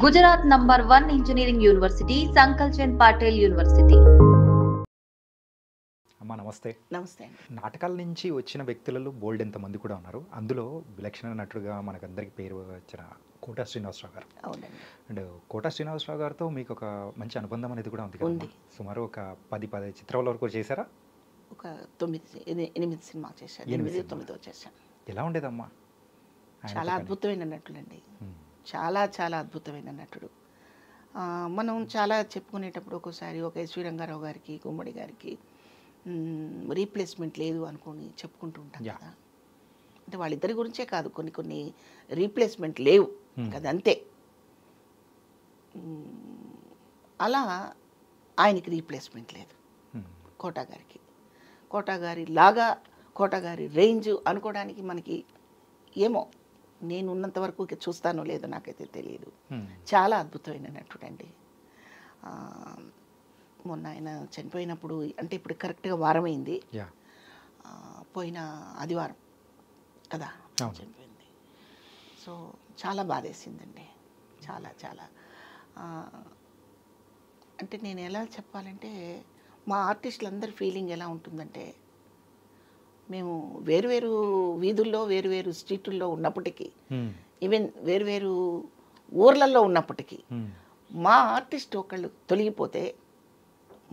Gujarat number 1 engineering university Sankalchand Patil university. అమ్మా నమస్తే. నమస్తే అండి. నాటకాల నుంచి వచ్చిన వ్యక్తులలో బోల్డ్ ఎంతమంది కూడా ఉన్నారు. అందులో విలక్షణ నటుడుగా మనకందరికి పేరు వచ్చిన కోట శ్రీనివాసరావు గారు. అవునండి. అండ్ కోట శ్రీనివాసరావు గారితో మీకు ఒక మంచి అనుబంధం అనేది కూడా ఉంది కదా. ఉంది. సుమారు ఒక 10 చిత్రాల వరకు చేశారా? ఒక 8 సినిమా చేశాను. 8-9 చేశాను. ఎలా ఉండేదమ్మా? చాలా అద్భుతమైన నటుడండి. చాలా చాలా అద్భుతమైన నటుడు. మనం చాలా చెప్పుకునేటప్పుడు ఒక్కోసారి ఒక ఎస్వి రంగారావు గారికి, గుమ్మడి గారికి రీప్లేస్మెంట్ లేదు అనుకొని చెప్పుకుంటూ ఉంటాం కదా. అంటే వాళ్ళిద్దరి గురించే కాదు, కొన్ని రీప్లేస్మెంట్ లేవు కదా, అంతే. అలా ఆయనకి రీప్లేస్మెంట్ లేదు కోటా గారికి. కోటా గారి లాగా, కోటా గారి రేంజ్ అనుకోవడానికి మనకి ఏమో, నేను ఉన్నంత వరకు చూస్తానో లేదో నాకైతే తెలియదు. చాలా అద్భుతమైన నటుడండి. మొన్న ఆయన చనిపోయినప్పుడు, అంటే ఇప్పుడు కరెక్ట్గా వారమైంది, పోయిన ఆదివారం కదా చనిపోయింది. సో చాలా బాధేసిందండి, చాలా చాలా. అంటే నేను ఎలా చెప్పాలంటే, మా ఆర్టిస్టులందరి ఫీలింగ్ ఎలా ఉంటుందంటే, మేము వేరువేరు వీధుల్లో, వేరువేరు స్ట్రీటుల్లో ఉన్నప్పటికీ, ఈవెన్ వేరువేరు ఊర్లలో ఉన్నప్పటికీ, మా ఆర్టిస్ట్ ఒకళ్ళు తొలగిపోతే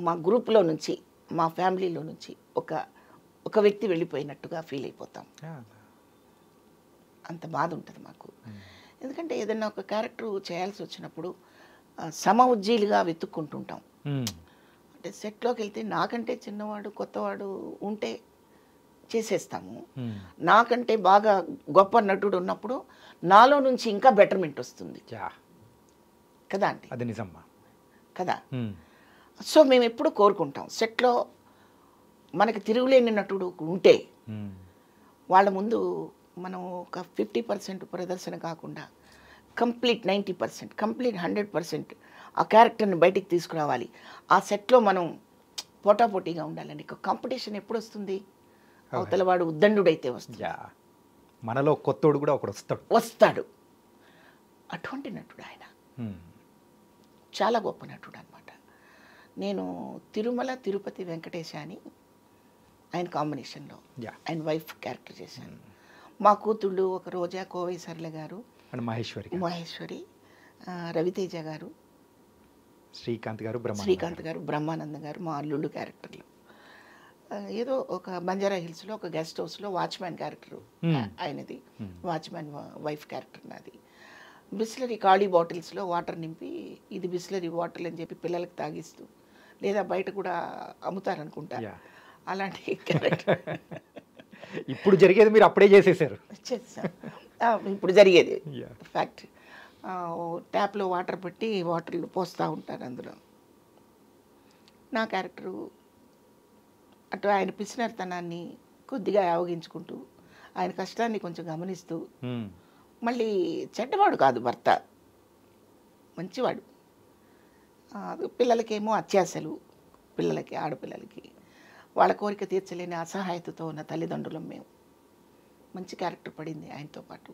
మా గ్రూప్లో నుంచి, మా ఫ్యామిలీలో నుంచి ఒక వ్యక్తి వెళ్ళిపోయినట్టుగా ఫీల్ అయిపోతాం. అంత బాధ ఉంటుంది మాకు. ఎందుకంటే ఏదైనా ఒక క్యారెక్టర్ చేయాల్సి వచ్చినప్పుడు సమఉజ్జీలుగా వెతుక్కుంటుంటాం. అంటే సెట్లోకి వెళ్తే నాకంటే చిన్నవాడు, కొత్తవాడు ఉంటే చేసేస్తాము. నాకంటే బాగా గొప్ప నటుడు ఉన్నప్పుడు నాలో నుంచి ఇంకా బెటర్మెంట్ వస్తుంది కదా అండి. అది నిజమ్మా కదా. సో మేము ఎప్పుడు కోరుకుంటాం, సెట్లో మనకి తిరుగులేని నటుడు ఉంటే వాళ్ళ ముందు మనం ఒక 50% ప్రదర్శన కాకుండా కంప్లీట్ 90%, కంప్లీట్ 100% ఆ క్యారెక్టర్ని బయటికి తీసుకురావాలి. ఆ సెట్లో మనం పోటాపోటీగా ఉండాలండి. కాంపిటీషన్ ఎప్పుడు వస్తుంది? అవతల వాడు ఉద్దండుడైతే వస్తుంది. మనలో కొత్తోడు కూడా ఒకడు వస్తాడు. అటువంటి నటుడు ఆయన. చాలా గొప్ప నటుడు అనమాట. నేను తిరుమల తిరుపతి వెంకటేశ అని ఆయన కాంబినేషన్లో ఆయన వైఫ్ క్యారెక్టర్ చేశాను. మా కూతుళ్ళు ఒక రోజా, కోవై సర్ల గారు, మహేశ్వరి, రవితేజ గారు, శ్రీకాంత్ గారు, బ్రహ్మానందం గారు మా అల్లుళ్ళు క్యారెక్టర్లు. ఏదో ఒక బంజారా హిల్స్లో ఒక గెస్ట్ హౌస్లో వాచ్మ్యాన్ క్యారెక్టర్ ఆయనది, వాచ్మ్యాన్ వైఫ్ క్యారెక్టర్ నాది. బిస్లరీ ఖాళీ బాటిల్స్లో వాటర్ నింపి, ఇది బిస్లరీ వాటర్ అని చెప్పి పిల్లలకు తాగిస్తూ, లేదా బయట కూడా అమ్ముతారనుకుంటా, అలాంటి క్యారెక్టర్. ఇప్పుడు జరిగేది మీరు అప్పుడే చేసేసారు. ఇప్పుడు జరిగేది ఫ్యాక్ట్. ట్యాప్లో వాటర్ పెట్టి వాటర్లు పోస్తూ ఉంటారు అందులో. నా క్యారెక్టరు అటు ఆయన పిసినర్తనాన్ని కొద్దిగా ఆవగించుకుంటూ, ఆయన కష్టాన్ని కొంచెం గమనిస్తూ, మళ్ళీ చెడ్డవాడు కాదు భర్త, మంచివాడు. పిల్లలకేమో అత్యాశలు, పిల్లలకి, ఆడపిల్లలకి వాళ్ళ కోరిక తీర్చలేని అసహాయతతో ఉన్న తల్లిదండ్రులం మేము. మంచి క్యారెక్టర్ పడింది ఆయనతో పాటు.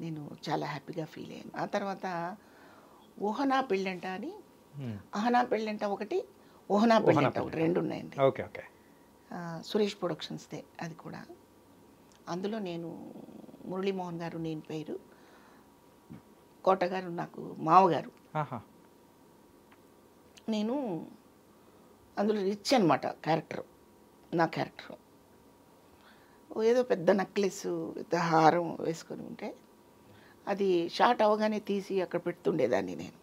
నేను చాలా హ్యాపీగా ఫీల్ అయ్యాను. ఆ తర్వాత ఊహనా పెళ్ళంట అని, అహనా పెళ్ళంట ఒకటి, ఊహనా పెళ్ళంట ఒకటి, 2 ఉన్నాయండి. సురేష్ ప్రొడక్షన్స్దే అది కూడా. అందులో నేను మురళీమోహన్ గారు నేను పేరు, కోట గారు నాకు మావగారు. నేను అందులో రిచ్ అనమాట క్యారెక్టర్. నా క్యారెక్టర్ ఏదో పెద్ద నెక్లెస్, పెద్ద హారం వేసుకొని ఉంటే అది షార్ట్ అవగానే తీసి అక్కడ పెడుతుండేదాన్ని నేను.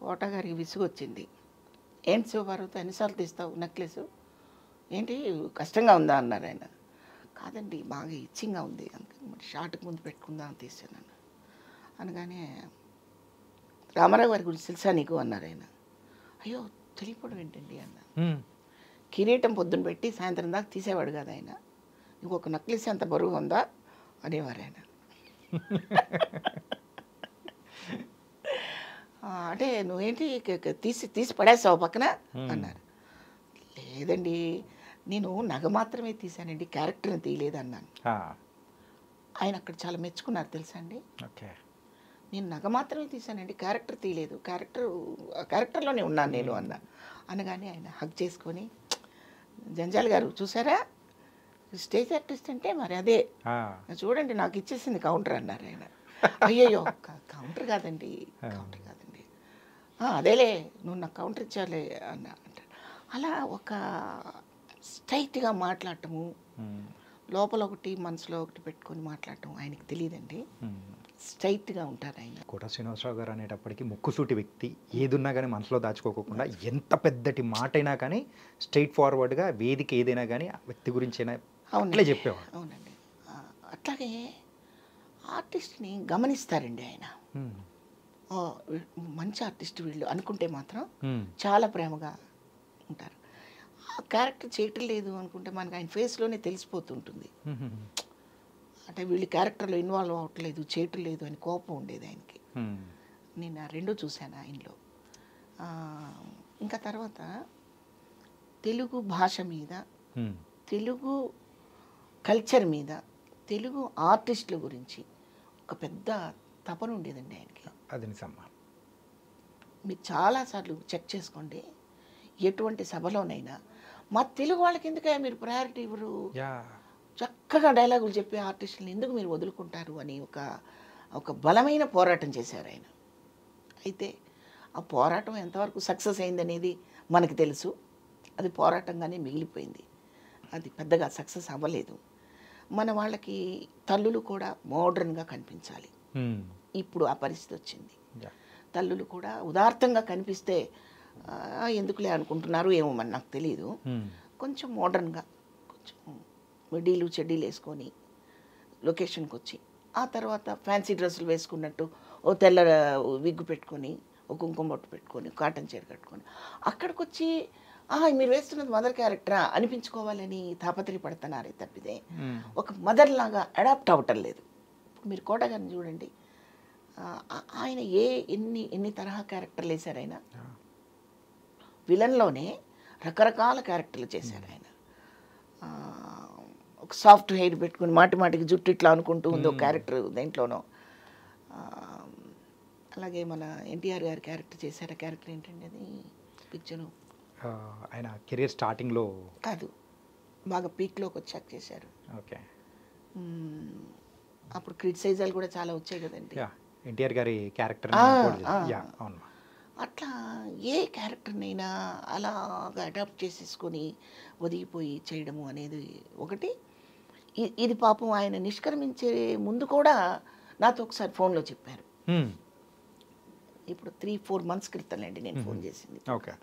కోట గారికి విసుగు వచ్చింది. ఏంటి శివపార్వతి ఎన్నిసార్లు తీస్తావు నెక్లెస్, ఏంటి కష్టంగా ఉందా అన్నారు ఆయన. కాదండి బాగా ఇచ్చింగ్గా ఉంది, అందుకని మరి షార్ట్కి ముందు పెట్టుకుందాం అని తీసాను అనగానే, రామారావు గారి గురించి తెలుసా నీకు అన్నారు ఆయన. అయ్యో తెలియపోవడం ఏంటండి అన్న. కిరీటం పొద్దున పెట్టి సాయంత్రం దాకా తీసేవాడు కదా ఆయన, ఇంకొక నెక్లెస్ అంత బరువు ఉందా అనేవారు ఆయన. అంటే నువ్వేంటి తీసి పడేస్తావు పక్కన అన్నారు. లేదండి నేను నగ మాత్రమే తీశానండి, క్యారెక్టర్ని తీయలేదన్నాను. ఆయన అక్కడ చాలా మెచ్చుకున్నారు తెలుసా అండి. ఓకే. నేను నగ మాత్రమే తీశానండి, క్యారెక్టర్ తీయలేదు, క్యారెక్టర్లోనే ఉన్నాను నేను అనగానే ఆయన హగ్ చేసుకొని, జంజాల్ గారు చూసారా స్టేజ్ ఆర్టిస్ట్ అంటే మరి అదే చూడండి నాకు ఇచ్చేసింది కౌంటర్ అన్నారు ఆయన. అయ్యయ్యో కౌంటర్ కాదండి, కౌంటర్ కాదండి, అదేలే నువ్వు నాకు కౌంటర్ ఇచ్చాలే అంటారు. అలా ఒక స్ట్రైట్గా మాట్లాడటము, లోపల ఒకటి మనసులో ఒకటి పెట్టుకొని మాట్లాడటం ఆయనకి తెలియదండి. స్ట్రైట్గా ఉంటారు ఆయన. కోట శ్రీనివాసరావు గారు అనేటప్పటికీ ముక్కుసూటి వ్యక్తి, ఏదున్నా కానీ మనసులో దాచుకోకుండా ఎంత పెద్దటి మాట అయినా కానీ స్ట్రైట్ ఫార్వర్డ్గా వేదిక ఏదైనా కానీ ఆ వ్యక్తి గురించి అయినా అట్లే చెప్పేవాడు. అవునండి. అట్లాగే ఆర్టిస్ట్ని గమనిస్తారండి ఆయన. మంచి ఆర్టిస్ట్ వీళ్ళు అనుకుంటే మాత్రం చాలా ప్రేమగా ఉంటారు. ఆ క్యారెక్టర్ చేయటం లేదు అనుకుంటే మనకు ఆయన ఫేస్లోనే తెలిసిపోతుంటుంది. అంటే వీళ్ళు క్యారెక్టర్లో ఇన్వాల్వ్ అవ్వట్లేదు, చేయటం లేదు అని కోపం ఉండేది ఆయనకి. నేను ఆ రెండూ చూశాను ఆయనలో. ఇంకా తర్వాత తెలుగు భాష మీద, తెలుగు కల్చర్ మీద, తెలుగు ఆర్టిస్టుల గురించి ఒక పెద్ద తపన ఉండేదండి ఆయనకి. అది నిజమ్మా. మీరు చాలాసార్లు చెక్ చేసుకోండి, ఎటువంటి సభలోనైనా మా తెలుగు వాళ్ళకి ఎందుకయ్యా మీరు ప్రయారిటీ ఇవ్వరు, చక్కగా డైలాగులు చెప్పే ఆర్టిస్టులను ఎందుకు మీరు వదులుకుంటారు అని ఒక బలమైన పోరాటం చేశారు ఆయన. అయితే ఆ పోరాటం ఎంతవరకు సక్సెస్ అయిందనేది మనకు తెలుసు. అది పోరాటంగానే మిగిలిపోయింది, అది పెద్దగా సక్సెస్ అవ్వలేదు. మన వాళ్ళకి తల్లులు కూడా మోడ్రన్గా కనిపించాలి. ఇప్పుడు ఆ పరిస్థితి వచ్చింది. తల్లులు కూడా ఉదార్థంగా కనిపిస్తే ఎందుకులే అనుకుంటున్నారు ఏమో మరి నాకు తెలియదు. కొంచెం మోడర్న్గా, కొంచెం మిడీలు చెడ్డీలు వేసుకొని లొకేషన్కి వచ్చి, ఆ తర్వాత ఫ్యాన్సీ డ్రెస్సులు వేసుకున్నట్టు ఓ తెల్ల విగ్గు పెట్టుకొని, ఒక కుంకుమ బొట్టు పెట్టుకొని, కాటన్ చీర కట్టుకొని అక్కడికి వచ్చి మీరు వేస్తున్నది మదర్ క్యారెక్టరా అనిపించుకోవాలని తాపత్రయపడుతున్నారే తప్పితే ఒక మదర్ లాగా అడాప్ట్ అవ్వటం లేదు. మీరు కోట గారిని చూడండి, ఆయన ఎన్ని తరహా క్యారెక్టర్లు వేశారు ఆయన. విలన్లోనే రకరకాల క్యారెక్టర్లు చేశారు ఆయన. ఒక సాఫ్ట్ హెయిర్ పెట్టుకుని మాటికి జుట్టు ఇట్లా అనుకుంటూ ఉంది ఒక క్యారెక్టర్ దేంట్లోనో. అలాగే మన ఎన్టీఆర్ గారి క్యారెక్టర్ చేశారు. ఆ క్యారెక్టర్ ఏంటండి అది పిక్చరు? ఆయన కెరీర్ స్టార్టింగ్లో కాదు, బాగా పీక్లోకి వచ్చాక చేశారు. ఓకే. అప్పుడు క్రిటిసైజాలు కూడా చాలా వచ్చాయి కదండి ఎన్టీఆర్ గారి క్యారెక్టర్. అట్లా ఏ క్యారెక్టర్నైనా అలాగా అడాప్ట్ చేసేసుకొని ఒదిగిపోయి చేయడము అనేది ఒకటి. ఇది పాపం ఆయన నిష్క్రమించే ముందు కూడా నాతో ఒకసారి ఫోన్లో చెప్పారు. ఇప్పుడు 3-4 months క్రితం అండి నేను ఫోన్ చేసింది. ఓకే.